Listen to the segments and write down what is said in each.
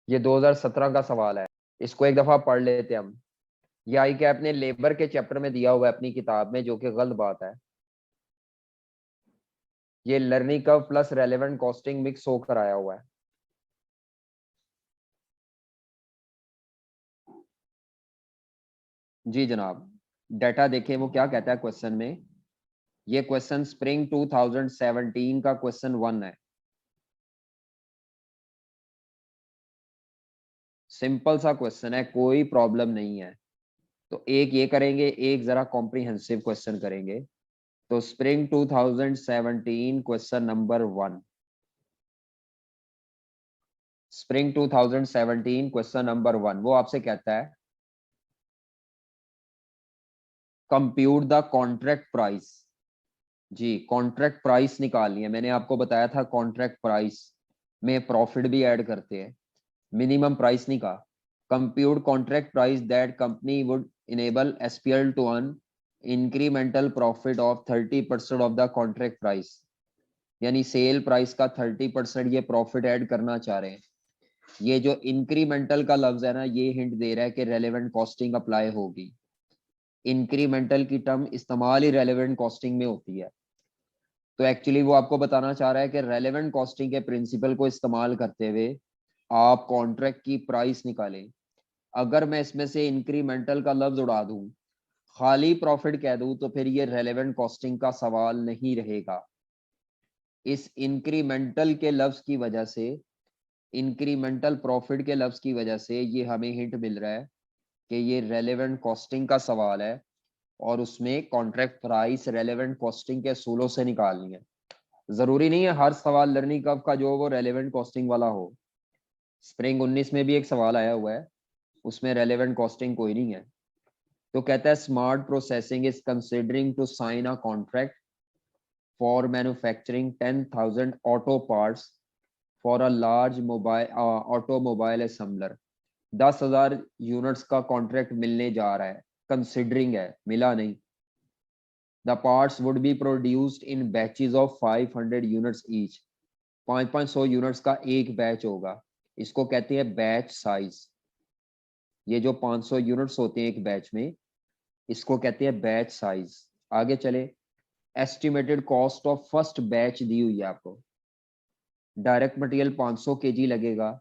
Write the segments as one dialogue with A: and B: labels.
A: ये 2017 का सवाल है, इसको एक दफा पढ़ लेते हैं हम। ये आई कैप ने लेबर के चैप्टर में दिया हुआ है अपनी किताब में, जो कि गलत बात है। ये learning curve plus relevant costing mix होकर आया हुआ है। जी जनाब, डाटा देखें वो क्या कहता है क्वेश्चन में। ये क्वेश्चन स्प्रिंग 2017 का क्वेश्चन 1 है। सिंपल सा क्वेश्चन है, कोई प्रॉब्लम नहीं है। तो एक ये करेंगे, एक जरा कॉम्प्रिहेंसिव क्वेश्चन करेंगे। तो spring 2017 question number 1। Spring 2017 question number 1 वो आपसे कहता है कंप्यूट द कॉन्ट्रैक्ट प्राइस। जी, कॉन्ट्रैक्ट प्राइस निकालनी है। मैंने आपको बताया था कॉन्ट्रैक्ट प्राइस में प्रॉफिट भी ऐड करते हैं, मिनिमम प्राइस नहीं कहा। Compute contract price that company would enable SPL to earn incremental profit of 30% of the contract price. यानी सेल प्राइस का 30% ये प्रॉफिट ऐड करना चाह रहे हैं। ये जो इंक्रीमेंटल का लफ्ज है ना, ये हिंट दे रहा है कि रेलेवेंट कॉस्टिंग अप्लाई होगी। इंक्रीमेंटल की टर्म इस्तेमाल ही रेलेवेंट कॉस्टिंग में होती है। तो एक्चुअली वो आपको बताना चाह रहा है कि रेलेवेंट कॉस्टिंग के प्रिंसिपल को इस्तेमाल करते हुए आप कॉन्ट्रैक्ट की प्राइस निकालें। अगर मैं इसमें से इंक्रीमेंटल का लफ्ज उड़ा दूं, खाली प्रॉफिट कह दूं, तो फिर ये रेलेवेंट कॉस्टिंग का सवाल नहीं रहेगा। इस इंक्रीमेंटल के लफ्ज की वजह से, इंक्रीमेंटल प्रॉफिट के लफ्ज की वजह से ये हमें हिंट मिल रहा है कि ये रेलेवेंट कॉस्टिंग का सवाल है, और उसमें कॉन्ट्रैक्ट प्राइस रेलेवेंट कॉस्टिंग के असूलों से निकालनी है। जरूरी नहीं है हर सवाल लर्निंग कर्व का जो वो रेलेवेंट कॉस्टिंग वाला हो। स्प्रिंग 19 में भी एक सवाल आया हुआ है, उसमें रेलेवेंट कॉस्टिंग कोई नहीं है। तो कहता है smart processing is considering to sign a contract for manufacturing 10,000 auto parts for a large mobile automobile assembler. 10,000 units का कॉन्ट्रैक्ट मिलने जा रहा है, कंसिडरिंग है, मिला नहीं। The parts would be produced in batches of 500 units each. 500 units का एक बैच होगा। इसको कहते हैं बैच साइज। ये जो 500 यूनिट्स होते हैं एक बैच में, इसको कहते हैं बैच साइज। आगे चले, estimated cost of first batch दी हुई है आपको। डायरेक्ट मटेरियल 500 केजी लगेगा,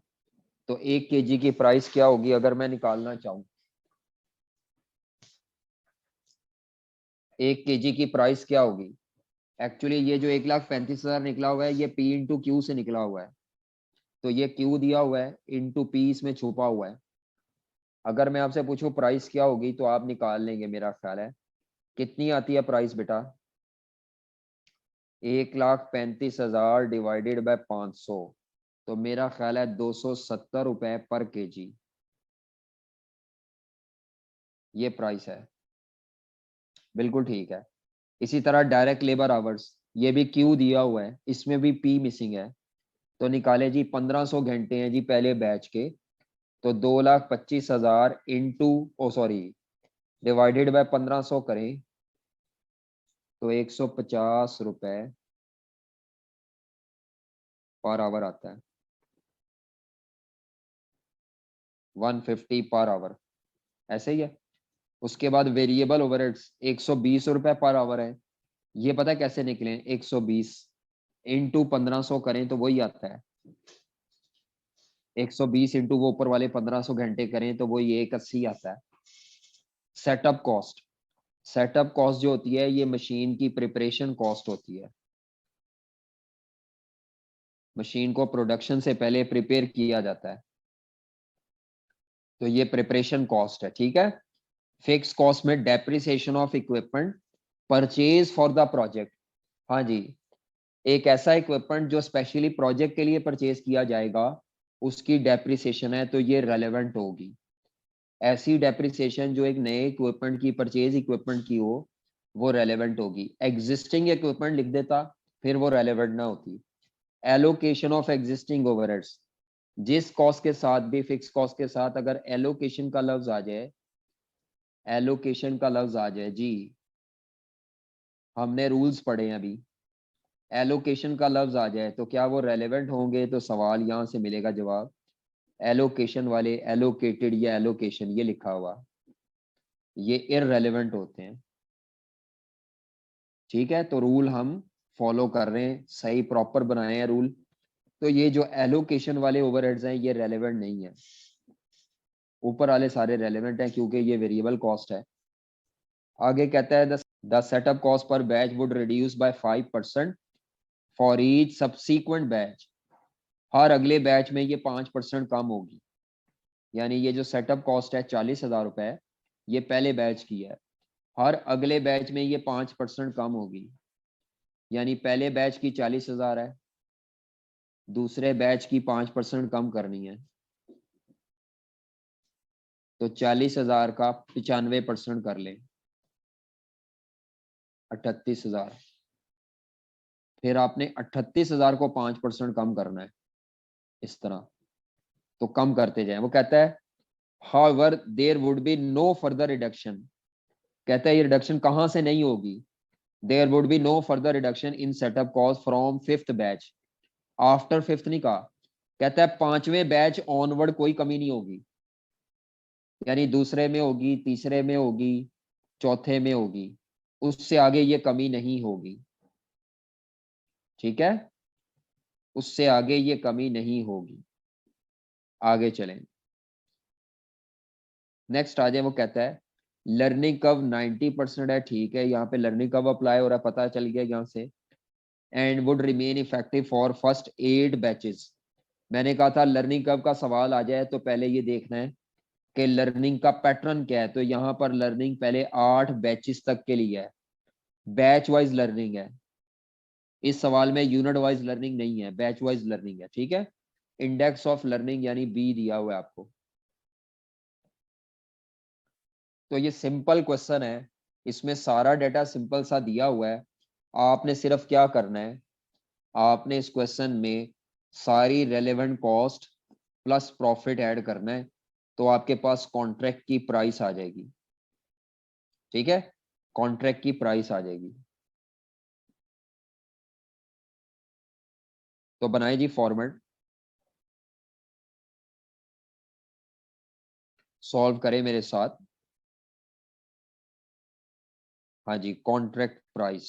A: तो 1 केजी की प्राइस क्या होगी अगर मैं निकालना चाहूँ। 1 केजी की प्राइस क्या होगी। एक्चुअली ये जो 1,35,000 निकला हुआ है, ये पी इंटू क्यू से निकला हुआ है। तो ये क्यू दिया हुआ है, इंटू पी इसमें छुपा हुआ है। अगर मैं आपसे पूछूं प्राइस क्या होगी, तो आप निकाल लेंगे मेरा ख्याल है। कितनी आती है प्राइस बेटा। 1,35,000 डिवाइडेड बाय 500, तो मेरा ख्याल है 270 रुपए पर केजी। ये प्राइस है, बिल्कुल ठीक है। इसी तरह डायरेक्ट लेबर आवर्स, ये भी क्यू दिया हुआ है, इसमें भी पी मिसिंग है। तो निकाले जी, 1500 घंटे हैं जी पहले बैच के। तो 2,25,000 into, oh sorry, divided by 1500 करें, तो 150 रुपए पर आवर आता है। 150 पर आवर, ऐसे ही है। उसके बाद वेरिएबल ओवरहेड्स 120 रुपए पर आवर है। ये पता है कैसे निकले, 120 इंटू 1500 करें तो वही आता है। 120 इंटू वो ऊपर वाले 1500 घंटे करें तो वही 180 आता है। सेटअप कॉस्ट, सेटअप कॉस्ट जो होती है, ये मशीन की प्रिपरेशन कॉस्ट होती है। मशीन को प्रोडक्शन से पहले प्रिपेयर किया जाता है, तो ये प्रिपरेशन कॉस्ट है, ठीक है। फिक्स कॉस्ट में depreciation of equipment purchase for the project. हाँ जी, एक ऐसा इक्विपमेंट जो स्पेशली प्रोजेक्ट के लिए परचेज किया जाएगा, उसकी डेप्रिसिएशन है, तो ये रेलेवेंट होगी। ऐसी डेप्रिसिएशन जो एक नए इक्विपमेंट की, परचेज इक्विपमेंट की हो, वो रेलेवेंट होगी। एग्जिस्टिंग इक्विपमेंट लिख देता, फिर वो रेलेवेंट ना होती। एलोकेशन ऑफ एग्जिस्टिंग ओवरहेड्स, जिस कॉस्ट के साथ भी, फिक्स कॉस्ट के साथ अगर एलोकेशन का लफ्ज आ जाए, एलोकेशन का लफ्ज आ जाए जी, हमने रूल्स पढ़े हैं अभी। एलोकेशन का लफ्ज आ जाए तो क्या वो रेलेवेंट होंगे, तो सवाल यहां से मिलेगा जवाब एलोकेशन वाले, एलोकेटेड या एलोकेशन ये लिखा हुआ, ये इररेलेवेंट होते हैं। ठीक है, तो रूल हम फॉलो कर रहे हैं, सही प्रॉपर बनाए हैं रूल। तो ये जो एलोकेशन वाले ओवरहेड्स हैं ये रेलेवेंट नहीं है, ऊपर वाले सारे रेलेवेंट हैं क्योंकि ये वेरिएबल कॉस्ट है। आगे कहता है the setup cost per batch would reduce by 5% for each subsequent batch. हर अगले बैच में ये 5% कम होगी। यानी ये जो सेटअप कॉस्ट है 40,000 रुपए, ये पहले बैच की है, हर अगले बैच में ये 5% कम होगी। यानी पहले बैच की 40,000 है, दूसरे बैच की 5% कम करनी है, तो 40,000 का 95% कर लें, 38,000। फिर आपने 38,000 को 5% कम करना है, इस तरह, तो कम करते जाए। वो कहता है however there would be no further reduction, कहता है ये रिडक्शन कहां से नहीं होगी। there would be no further reduction in setup cost from fifth batch, after fifth नहीं कहा, कहता है पांचवें बैच ऑनवर्ड कोई कमी नहीं होगी। यानी दूसरे में होगी, तीसरे में होगी, चौथे में होगी, उससे आगे ये कमी नहीं होगी। ठीक है, उससे आगे ये कमी नहीं होगी। आगे चलें, नेक्स्ट आ जाए। वो कहता है लर्निंग कर्व 90% है, ठीक है, यहाँ पे लर्निंग कर्व अप्लाई हो रहा है, पता चल गया यहाँ से। And would remain effective for first 8 batches. मैंने कहा था लर्निंग कर्व का सवाल आ जाए तो पहले ये देखना है कि लर्निंग का पैटर्न क्या है। तो यहाँ पर लर्निंग पहले 8 बैचेस तक के लिए है, बैच वाइज लर्निंग है। इस सवाल में यूनिट वाइज लर्निंग नहीं है, बैच वाइज लर्निंग है। ठीक है, इंडेक्स ऑफ लर्निंग यानी बी दिया हुआ है आपको। तो ये सिंपल क्वेश्चन है, इसमें सारा डाटा सिंपल सा दिया हुआ है। आपने सिर्फ क्या करना है, आपने इस क्वेश्चन में सारी relevant cost plus profit add करना है, तो आपके पास कॉन्ट्रैक्ट की प्राइस आ जाएगी। ठीक है, कॉन्ट्रैक्ट की प्राइस आ जाएगी। तो बनाए जी फॉर्मेट, सॉल्व करें मेरे साथ। हाँ जी, कॉन्ट्रैक्ट प्राइस।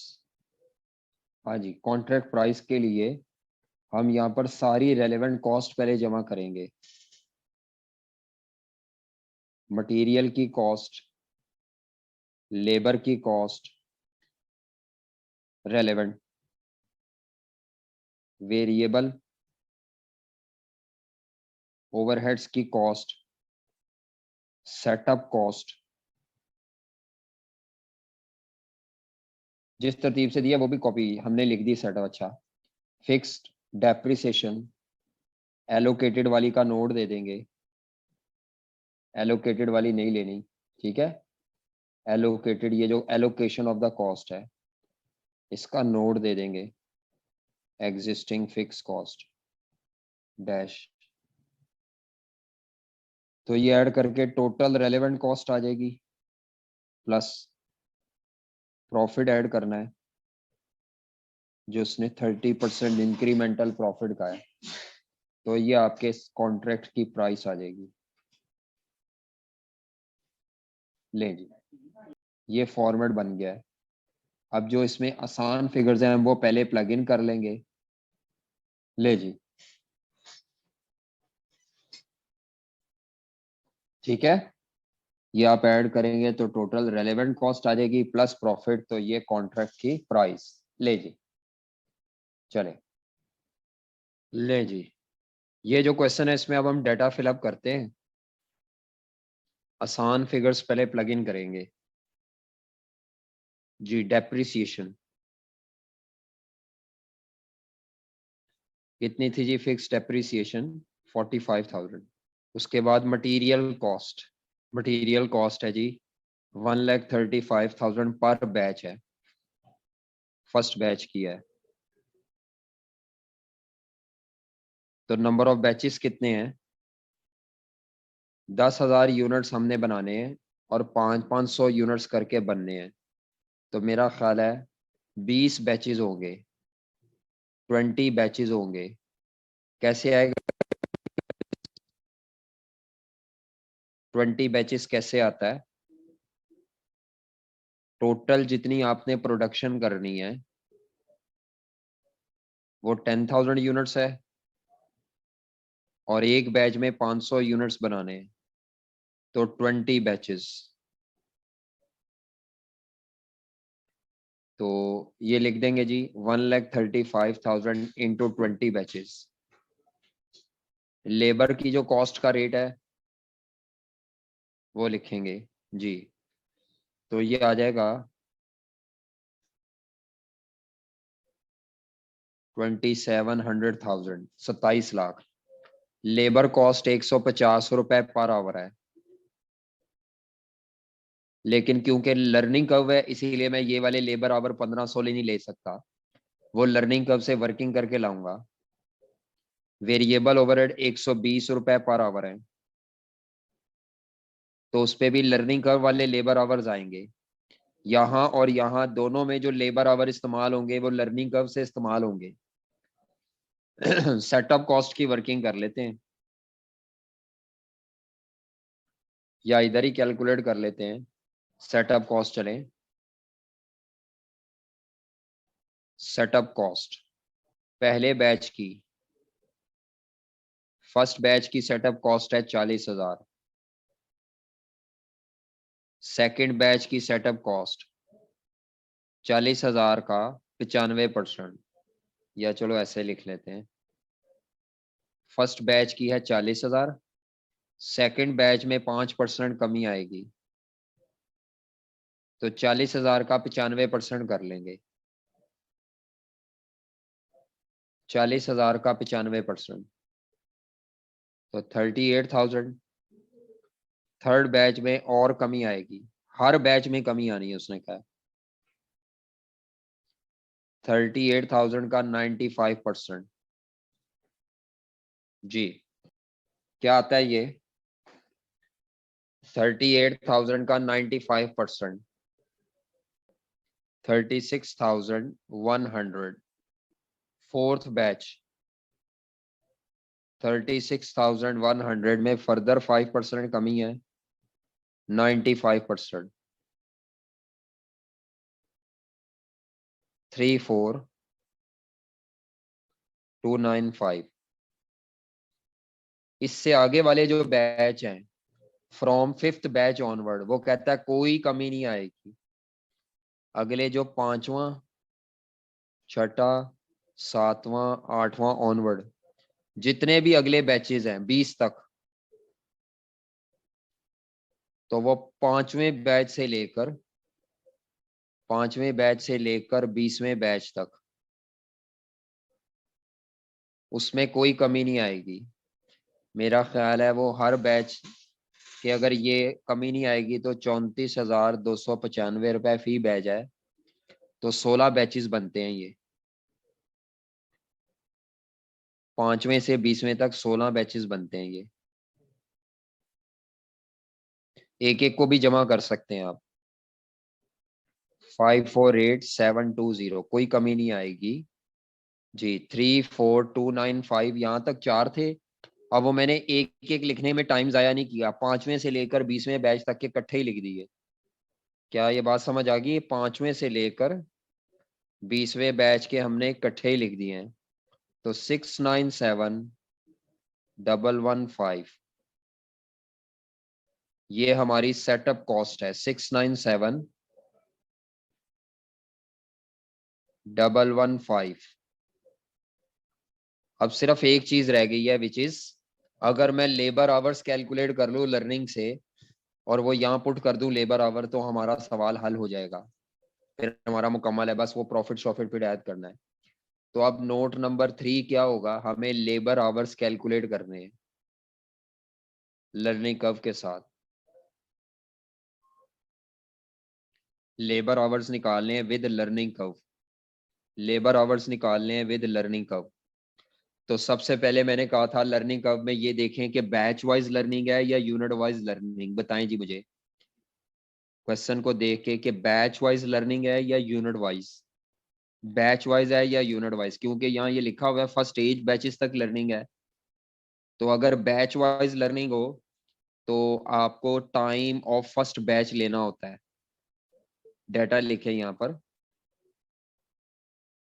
A: हाँ जी, कॉन्ट्रैक्ट प्राइस के लिए हम यहाँ पर सारी रेलेवेंट कॉस्ट पहले जमा करेंगे। मटेरियल की कॉस्ट, लेबर की कॉस्ट, रेलेवेंट, वेरिएबल ओवरहेड्स की कॉस्ट, सेटअप कॉस्ट, जिस तरतीब से दिया वो भी कॉपी हमने लिख दी सेटअप। अच्छा, फिक्स्ड डेप्रिसिएशन, एलोकेटेड वाली का नोट दे देंगे, एलोकेटेड वाली नहीं लेनी। ठीक है, एलोकेटेड ये जो एलोकेशन ऑफ द कॉस्ट है इसका नोट दे देंगे, एग्जिस्टिंग फिक्स कॉस्ट डैश। तो ये ऐड करके टोटल रेलेवेंट कॉस्ट आ जाएगी, प्लस प्रॉफिट ऐड करना है जो उसने 30% इंक्रीमेंटल प्रॉफिट का है, तो ये आपके कॉन्ट्रैक्ट की प्राइस आ जाएगी। ले जी, ये फॉर्मेट बन गया है। अब जो इसमें आसान फिगर्स हैं हम वो पहले प्लग इन कर लेंगे। ले जी, ठीक है, ये आप ऐड करेंगे तो टोटल रेलेवेंट कॉस्ट आ जाएगी प्लस प्रॉफिट, तो ये कॉन्ट्रैक्ट की प्राइस। ले जी, चले, ले जी, ये जो क्वेश्चन है इसमें अब हम डाटा फिलअप करते हैं। आसान फिगर्स पहले प्लग इन करेंगे जी। डेप्रिसिएशन कितनी थी जी, फिक्स डेप्रिसिएशन 45,000। उसके बाद मटेरियल कॉस्ट, मटेरियल कॉस्ट है जी 1,35,000 पर बैच है, फर्स्ट बैच की है। तो नंबर ऑफ बैचेस कितने हैं, 10,000 यूनिट्स हमने बनाने हैं और 500 यूनिट्स करके बनने हैं। तो मेरा ख्याल है 20 बैचेस होंगे, 20 बैचेस होंगे। कैसे आएगा, 20 बैचेस कैसे आता है? टोटल जितनी आपने प्रोडक्शन करनी है वो 10,000 यूनिट्स है और एक बैच में 500 यूनिट्स बनाने हैं, तो 20 बैचेस। तो ये लिख देंगे जी 1,35,000 इंटू 20 बैचेस। लेबर की जो कॉस्ट का रेट है वो लिखेंगे जी। तो ये आ जाएगा 2700,000, 27 लाख। लेबर कॉस्ट 150 रुपए पर आवर है, लेकिन क्योंकि लर्निंग कर्व है इसीलिए मैं ये वाले लेबर आवर 1500 नहीं ले सकता, वो लर्निंग कर्व से वर्किंग करके लाऊंगा। वेरिएबल ओवरहेड 120 रुपए पर आवर है, तो उस पे भी लर्निंग कर्व वाले लेबर आवर्स आएंगे। यहाँ और यहाँ दोनों में जो लेबर आवर इस्तेमाल होंगे वो लर्निंग कर्व से इस्तेमाल होंगे। सेटअप कॉस्ट की वर्किंग कर लेते हैं, या इधर ही कैलकुलेट कर लेते हैं। सेटअप कॉस्ट चलें। सेटअप कॉस्ट पहले बैच की, फर्स्ट बैच की सेटअप कॉस्ट है 40,000। सेकेंड बैच की सेटअप कॉस्ट 40,000 का 95%, या चलो ऐसे लिख लेते हैं। फर्स्ट बैच की है 40,000, सेकेंड बैच में 5% कमी आएगी, तो 40,000 का 95% कर लेंगे। 40,000 का 95%, तो 38,000। थर्ड बैच में और कमी आएगी, हर बैच में कमी आनी है उसने कहा। 38,000 का 95% जी क्या आता है ये? 38,000 का 95%, 36,100। फोर्थ बैच 36,100 में फर्दर 5% कमी है, 95%। 34,295। इससे आगे वाले जो बैच हैं फ्रॉम फिफ्थ बैच ऑनवर्ड, वो कहता है कोई कमी नहीं आएगी। अगले जो पांचवा, छठा, सातवां, आठवां ऑनवर्ड, जितने भी अगले बैचेस हैं 20 तक, तो वो पांचवें बैच से लेकर 20वें बैच तक उसमें कोई कमी नहीं आएगी। मेरा ख्याल है वो हर बैच के, अगर ये कमी नहीं आएगी तो 34,295 रुपए फी बैच है, तो 16 बैचेस बनते हैं ये। पांचवें से 20वें तक 16 बैचेस बनते हैं ये। एक एक को भी जमा कर सकते हैं आप। 548,720, कोई कमी नहीं आएगी जी। 34,295, यहाँ तक चार थे। अब वो मैंने एक एक लिखने में टाइम जाया नहीं किया, पांचवें से लेकर 20वें बैच तक के इकट्ठे ही लिख दिए। क्या ये बात समझ आ गई? पांचवें से लेकर 20वें बैच के हमने इकट्ठे ही लिख दिए हैं। तो 697,115 ये हमारी सेटअप कॉस्ट है। 697,115। अब सिर्फ एक चीज रह गई है, विच इज अगर मैं लेबर आवर्स कैलकुलेट कर लूं लर्निंग से और वो यहाँ पुट कर दूं लेबर आवर, तो हमारा सवाल हल हो जाएगा, फिर हमारा मुकम्मल है। बस वो प्रॉफिट शॉफिट फिर ऐड करना है। तो अब नोट नंबर 3 क्या होगा? हमें लेबर आवर्स कैलकुलेट करने हैं लर्निंग कर्व के साथ। लेबर आवर्स निकालने हैं with learning curve. Labour hours निकालने हैं विद लर्निंग कर्व। तो सबसे पहले मैंने कहा था लर्निंग कर्व में ये देखें कि बैच वाइज लर्निंग है या यूनिट वाइज लर्निंग। बताएं जी मुझे क्वेश्चन को देख के कि बैच वाइज लर्निंग है या यूनिट वाइज। बैच वाइज है या यूनिट वाइज, क्योंकि यहाँ ये लिखा हुआ है फर्स्ट एज बैचेस तक लर्निंग है। तो अगर बैच वाइज लर्निंग हो तो आपको टाइम ऑफ फर्स्ट बैच लेना होता है। डेटा लिखे यहाँ पर,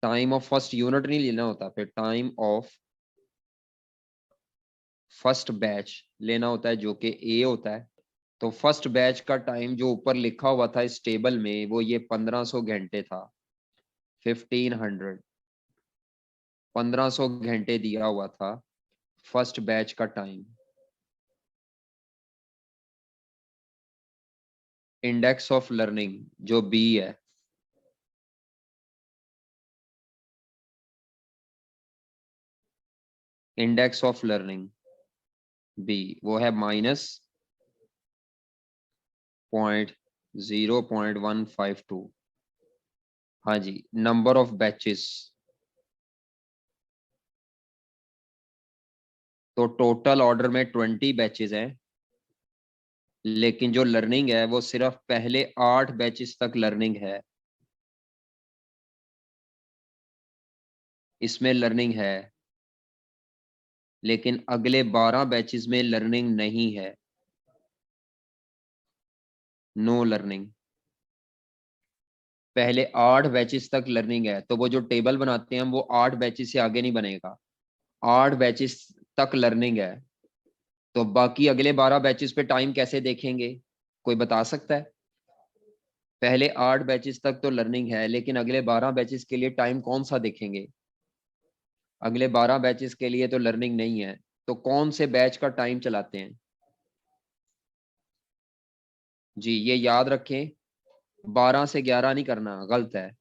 A: टाइम ऑफ फर्स्ट यूनिट नहीं लेना होता, फिर टाइम ऑफ फर्स्ट बैच लेना होता है जो कि ए होता है। तो फर्स्ट बैच का टाइम जो ऊपर लिखा हुआ था इस टेबल में वो ये 1500 घंटे था। 1500, 1500 घंटे दिया हुआ था फर्स्ट बैच का टाइम। इंडेक्स ऑफ लर्निंग जो बी है, इंडेक्स ऑफ लर्निंग बी, वो है -0.0152। हाँ जी, नंबर ऑफ बैचेस, तो टोटल ऑर्डर में 20 बैचेस हैं, लेकिन जो लर्निंग है वो सिर्फ पहले 8 बैचेस तक लर्निंग है। इसमें लर्निंग है, लेकिन अगले 12 बैचेस में लर्निंग नहीं है, नो लर्निंग। पहले 8 बैचेस तक लर्निंग है, तो वो जो टेबल बनाते हैं हम वो 8 बैचेस से आगे नहीं बनेगा। 8 बैचेस तक लर्निंग है, तो बाकी अगले 12 बैचेस पे टाइम कैसे देखेंगे, कोई बता सकता है? पहले 8 बैचेस तक तो लर्निंग है, लेकिन अगले 12 बैचेस के लिए टाइम कौन सा देखेंगे? अगले 12 बैचेस के लिए तो लर्निंग नहीं है, तो कौन से बैच का टाइम चलाते हैं? जी ये याद रखें, 12 से 11 नहीं करना, गलत है।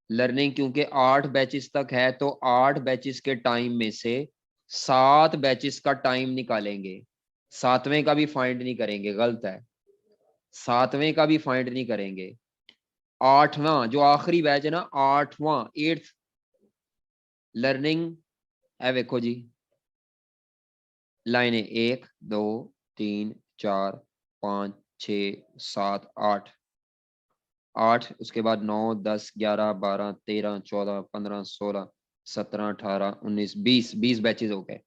A: लर्निंग क्योंकि 8 बैचेस तक है, तो 8 बैचेस के टाइम में से 7 बैचेस का टाइम निकालेंगे। 7वें का भी फाइंड नहीं करेंगे, गलत है। 7वें का भी फाइंड नहीं करेंगे। 8वां जो आखिरी बैच है ना, 8वां, 8th लर्निंग है, देखो जी लाइनें 1 2 3 4 5 6 7 8, 8 उसके बाद 9 10 11 12 13 14 15 16 17 18 19 20, 20 बैचेस हो गए।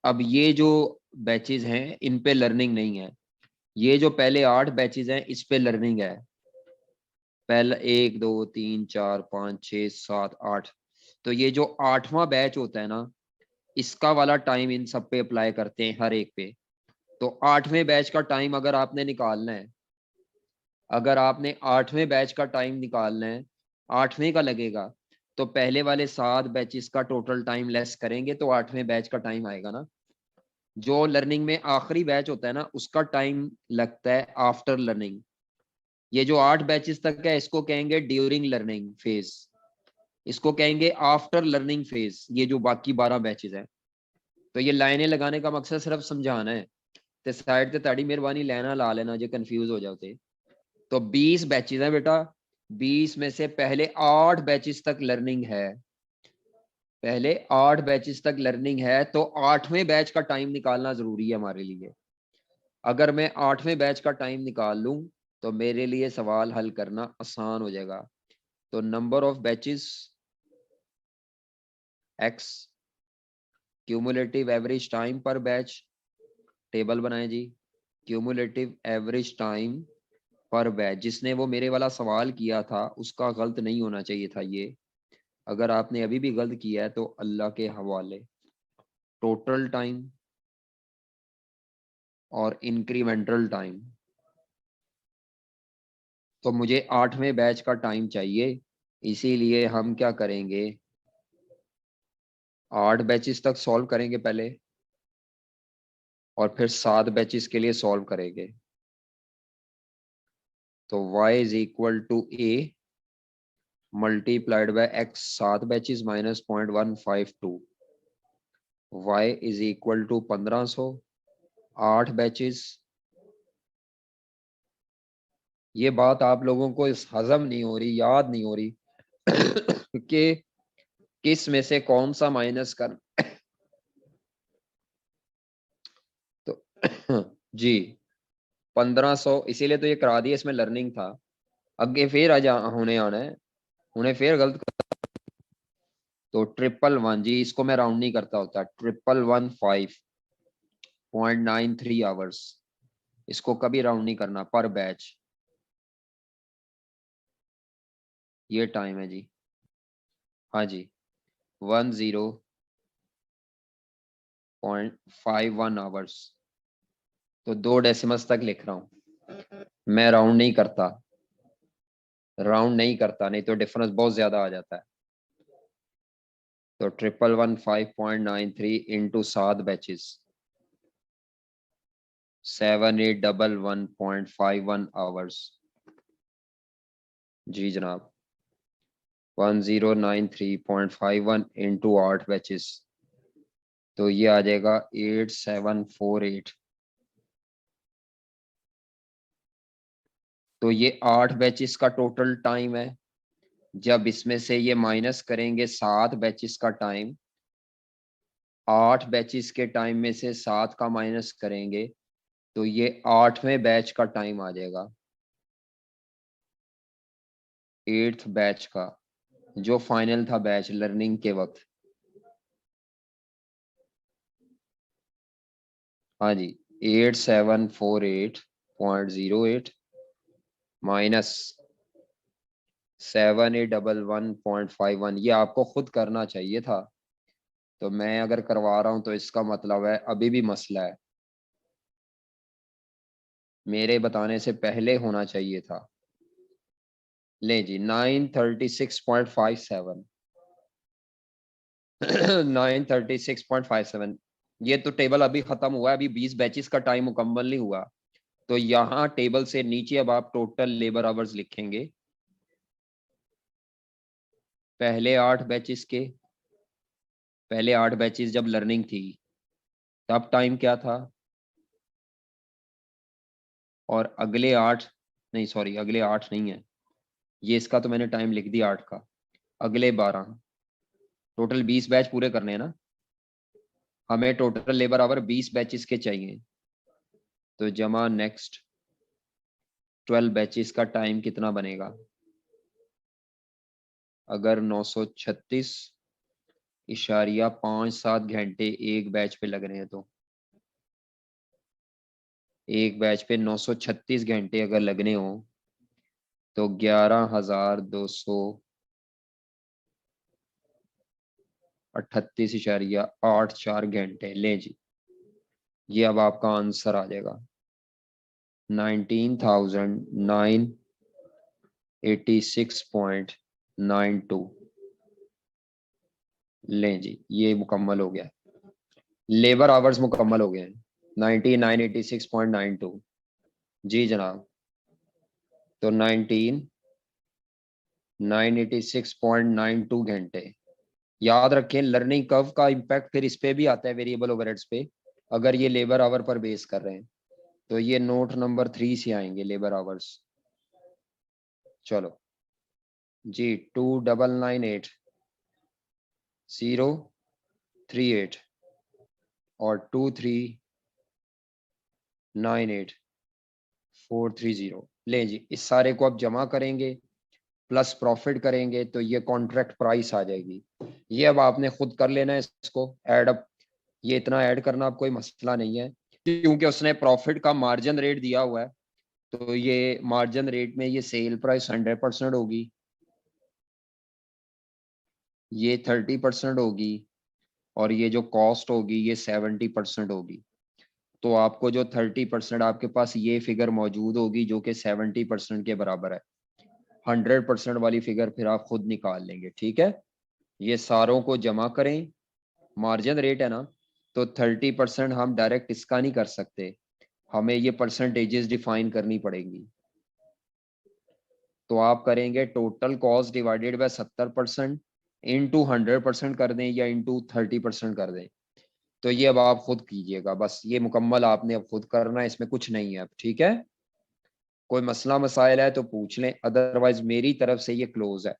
A: अब ये जो बैचेस हैं इन पे लर्निंग नहीं है। ये जो पहले 8 बैचेस हैं इस पे लर्निंग है। पहला 1 2 3 4 5 6 7 8, तो ये जो 8वां बैच होता है ना, इसका वाला टाइम इन सब पे अप्लाई करते हैं, हर एक पे। तो 8वें बैच का टाइम अगर आपने निकालना है, अगर आपने 8वें बैच का टाइम निकालना है, 8वें का लगेगा, तो पहले वाले 7 बैचेस का टोटल टाइम लेस करेंगे तो 8वें बैच का टाइम आएगा ना। जो लर्निंग में आखिरी बैच होता है ना, उसका टाइम लगता है आफ्टर लर्निंग। ये जो 8 बैचेस तक है इसको कहेंगे ड्यूरिंग लर्निंग फेज, इसको कहेंगे आफ्टर लर्निंग फेज, ये जो बाकी 12 बैचेस हैं। तो ये लाइनें लगाने का मकसद सिर्फ समझाना है, ते साइड ते ताड़ी मेहरबानी लेना ला लेना जो कंफ्यूज हो जाते। तो 20 बैचेस हैं बेटा, 20 में से पहले 8 बैचेस तक लर्निंग है, पहले 8 बैचेस तक लर्निंग है, तो 8वें बैच का टाइम निकालना जरूरी है हमारे लिए। अगर मैं 8वें बैच का टाइम निकाल लूं तो मेरे लिए सवाल हल करना आसान हो जाएगा। तो number of batches x, cumulative average time पर बैच, टेबल बनाए जी, क्यूमुलेटिव एवरेज टाइम पर बैच। जिसने वो मेरे वाला सवाल किया था उसका गलत नहीं होना चाहिए था ये, अगर आपने अभी भी गलत किया है तो अल्लाह के हवाले। टोटल टाइम और इंक्रीमेंटल टाइम, तो मुझे 8वें बैच का टाइम चाहिए, इसीलिए हम क्या करेंगे, 8 बैचेस तक सॉल्व करेंगे पहले, और फिर 7 बैचेस के लिए सॉल्व करेंगे। तो y is equal to A multiplied by x, 7 batches minus 0.152, y is equal to 1500, 8 batches. ये बात आप लोगों को इस हजम नहीं हो रही, याद नहीं हो रही कि किस में से कौन सा माइनस कर। तो जी 1500, इसीलिए तो ये करा दिया, इसमें लर्निंग था। आगे फिर आ जा होने आना है, उन्हें फिर गलत कर। तो 111 जी, इसको मैं राउंड नहीं करता होता, 1115.93 आवर्स। इसको कभी राउंड नहीं करना, पर बैच। ये टाइम है जी, हाँ जी, 10.51 आवर्स। तो 2 डेसिमल्स तक लिख रहा हूँ, मैं राउंड नहीं करता, राउंड नहीं करता, नहीं तो डिफरेंस बहुत ज्यादा आ जाता है। तो 1115.93 इंटू 7 बैचेस, 7811.51 आवर्स। जी जनाब, 1093.51 इंटू 8 बैचेस, तो ये आ जाएगा 8748। तो ये 8 बैचेस का टोटल टाइम है। जब इसमें से ये माइनस करेंगे 7 बैचेस का टाइम, 8 बैचेस के टाइम में से 7 का माइनस करेंगे, तो ये 8वें बैच का टाइम आ जाएगा, 8th बैच का, जो फाइनल था बैच लर्निंग के वक्त। हाँ जी, 8748.08 माइनस 7811.51, ये आपको खुद करना चाहिए था, तो मैं अगर करवा रहा हूं तो इसका मतलब है अभी भी मसला है, मेरे बताने से पहले होना चाहिए था। ले जी, 936.57 936.57। ये तो टेबल अभी खत्म हुआ है, अभी 20 बैचेस का टाइम मुकम्मल नहीं हुआ। तो यहाँ टेबल से नीचे अब आप टोटल लेबर आवर्स लिखेंगे, पहले 8 बैचेस के, पहले 8 बैचेस जब लर्निंग थी तब टाइम क्या था, और अगले 8, नहीं सॉरी अगले 8 नहीं है, ये इसका तो मैंने टाइम लिख दिया 8 का, अगले 12, टोटल 20 बैच पूरे करने हैं ना, हमें टोटल लेबर आवर 20 बैचेस के चाहिए। तो जमा नेक्स्ट 12 बैचेस का टाइम कितना बनेगा, अगर 936.57 घंटे एक बैच पे लग रहे हैं, तो एक बैच पे 936 घंटे अगर लगने हो तो 11,238.84 घंटे ले जी। ये अब आपका आंसर आ जाएगा 19,986.92। लें जी, ये मुकम्मल हो गया, लेबर आवर्स मुकम्मल हो गए हैं 19,986.92। जी जनाब, तो 19,986.92 घंटे। याद रखें लर्निंग कर्व का इम्पैक्ट फिर इस पे भी आता है, वेरिएबल ओवरहेड्स पे, अगर ये लेबर आवर पर बेस कर रहे हैं, तो ये नोट नंबर 3 से आएंगे लेबर आवर्स। चलो जी, 2,998,038 और 2,398,430 ले जी, इस सारे को अब जमा करेंगे प्लस प्रॉफिट करेंगे, तो ये कॉन्ट्रैक्ट प्राइस आ जाएगी। ये अब आपने खुद कर लेना है इसको ऐड अप, ये इतना ऐड करना अब कोई मसला नहीं है, क्योंकि उसने प्रॉफिट का मार्जिन रेट दिया हुआ है, तो ये मार्जिन रेट में ये सेल प्राइस 100% होगी, ये 30% होगी, और ये जो कॉस्ट होगी ये 70% होगी। तो आपको जो 30% आपके पास ये फिगर मौजूद होगी जो कि 70% के बराबर है, 100% वाली फिगर फिर आप खुद निकाल लेंगे, ठीक है। ये सारों को जमा करें, मार्जिन रेट है ना, तो 30% हम डायरेक्ट इसका नहीं कर सकते, हमें ये परसेंटेजेस डिफाइन करनी पड़ेगी। तो आप करेंगे total cost divided by 70% into 100% कर दें या इंटू 30% कर दें, तो ये अब आप खुद कीजिएगा, बस ये मुकम्मल आपने अब खुद करना है, इसमें कुछ नहीं है अब, ठीक है। कोई मसला मसाइल है तो पूछ लें, अदरवाइज मेरी तरफ से ये क्लोज है।